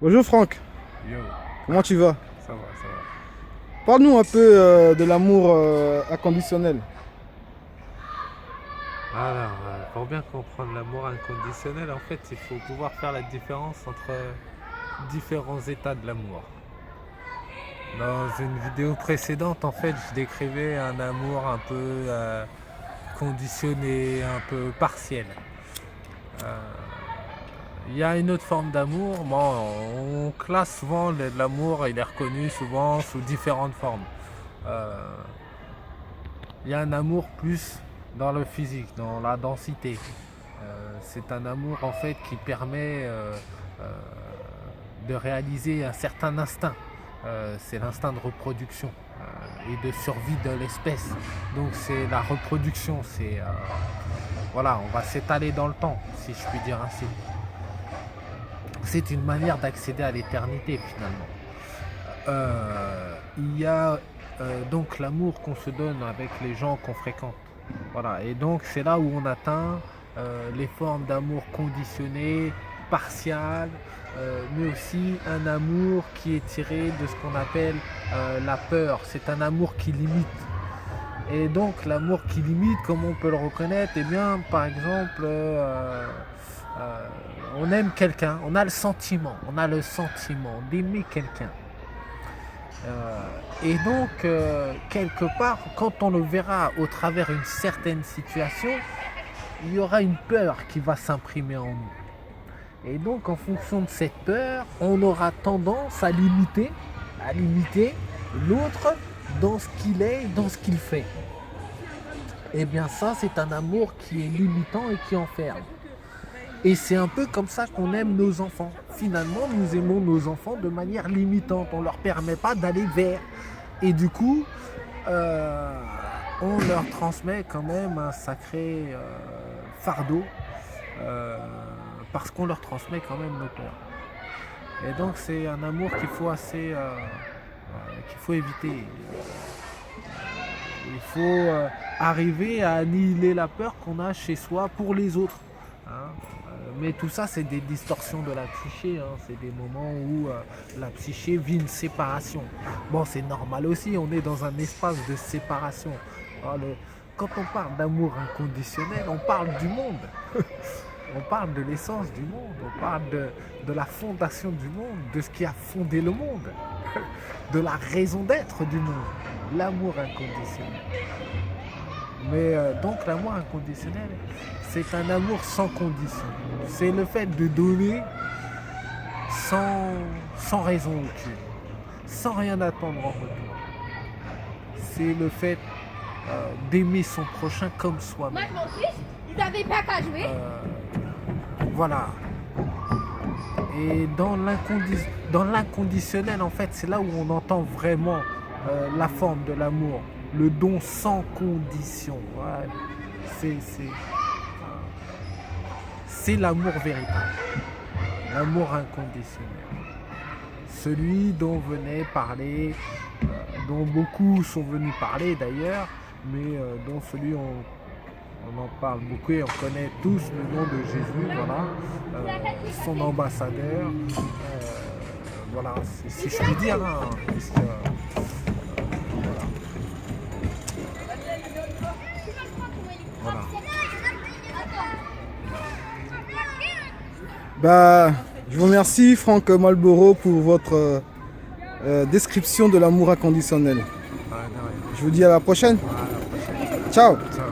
Bonjour Franck, Yo, comment tu vas? ça va, ça va. Parle-nous un peu de l'amour inconditionnel. Alors, pour bien comprendre l'amour inconditionnel, en fait, il faut pouvoir faire la différence entre différents états de l'amour. Dans une vidéo précédente, en fait, je décrivais un amour un peu conditionné, un peu partiel. Euh, Il y a une autre forme d'amour. Bon, on classe souvent l'amour, il est reconnu souvent sous différentes formes. Euh, Il y a un amour plus dans le physique, dans la densité. C'est un amour en fait qui permet euh, de réaliser un certain instinct. C'est l'instinct de reproduction et de survie de l'espèce. Donc c'est la reproduction. Voilà, on va s'étaler dans le temps, si je puis dire ainsi. C'est une manière d'accéder à l'éternité finalement. Il y a donc l'amour qu'on se donne avec les gens qu'on fréquente. Voilà, et donc c'est là où on atteint les formes d'amour conditionné, partial, mais aussi un amour qui est tiré de ce qu'on appelle la peur. C'est un amour qui limite. Et donc l'amour qui limite, comment on peut le reconnaître? Eh bien, par exemple, on aime quelqu'un, on a le sentiment d'aimer quelqu'un. Et donc, quelque part, quand on le verra au travers d'une certaine situation, il y aura une peur qui va s'imprimer en nous. Et donc, en fonction de cette peur, on aura tendance à limiter l'autre dans ce qu'il est, dans ce qu'il fait. Et bien ça, c'est un amour qui est limitant et qui enferme. Et c'est un peu comme ça qu'on aime nos enfants. Finalement, nous aimons nos enfants de manière limitante. On ne leur permet pas d'aller vers. Et du coup, on leur transmet quand même un sacré fardeau. Parce qu'on leur transmet quand même nos peurs. Et donc c'est un amour qu'il faut qu'il faut éviter. Il faut arriver à annihiler la peur qu'on a chez soi pour les autres. Hein. Mais tout ça, c'est des distorsions de la psyché. Hein. C'est des moments où la psyché vit une séparation. Bon, c'est normal aussi, on est dans un espace de séparation. Alors, quand on parle d'amour inconditionnel, on parle du monde. On parle de l'essence du monde, on parle de la fondation du monde, de ce qui a fondé le monde, de la raison d'être du monde, l'amour inconditionnel. Mais donc l'amour inconditionnel, c'est un amour sans condition. C'est le fait de donner sans raison aucune, sans rien attendre en retour. C'est le fait d'aimer son prochain comme soi-même. Moi, mon fils, ils avaient pas qu'à jouer. Voilà. Et dans l'inconditionnel, en fait, c'est là où on entend vraiment la forme de l'amour, le don sans condition. Ouais. C'est l'amour véritable, l'amour inconditionnel. Celui dont venait parler, dont beaucoup sont venus parler d'ailleurs, mais dont celui on en parle beaucoup et on connaît tous le nom de Jésus, voilà, son ambassadeur, voilà, si je puis dire, hein, puisque, voilà. Bah, je vous remercie Franck Malboro pour votre description de l'amour inconditionnel. Voilà, de rien. Je vous dis à la prochaine. À la prochaine. Ciao. Ciao.